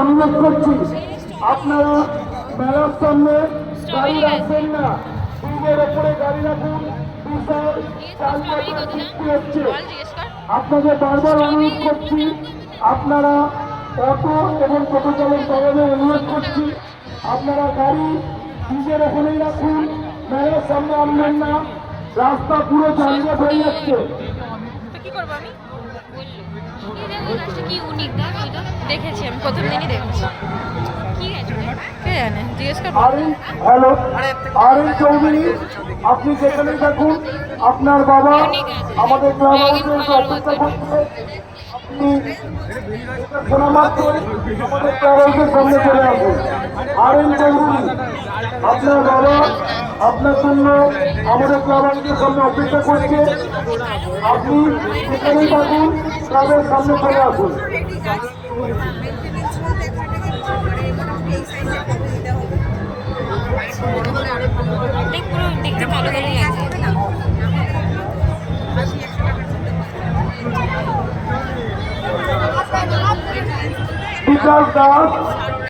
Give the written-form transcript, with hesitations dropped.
অনুরোধ করছি আপনারা মেলার সামনে গাড়ি রাখবেন না, ব্রিজের ওপরে গাড়ি রাখুন। বিশাল চালচক্র সৃষ্টি হচ্ছে। আপনাদের বারবার অনুরোধ করছি, আপনারা অটো এবং টোটো চালক চালকদের অনুরোধ করছি, আপনারা গাড়ি ব্রিজের ওখানেই রাখুন, মেলার সামনে আনবেন না। রাস্তা পুরো যানজট হয়ে যাচ্ছে। দেখেছি আমি প্রথম দিনই দেখেছি। কে জানে, জিজ্ঞেস কর। হ্যালো, আরেন চৌধুরী, আপনি যেখানেই থাকুন, আপনার বাবা আমাদের ক্লাব হাউসে অপেক্ষা করছে। আপনি শোনা মাত্র আমাদের ক্লাব হাউসের সামনে চলে আসুন। আরেন চৌধুরী, আপনার বাবা আপনার জন্য আমাদের ক্লাব হাউসের সামনে অপেক্ষা করছে। আপনি যেখানেই থাকুন, ক্লাবের সামনে চলে আসুন। দেখতে ভালো ভালোই আছে। বিকাশ দাস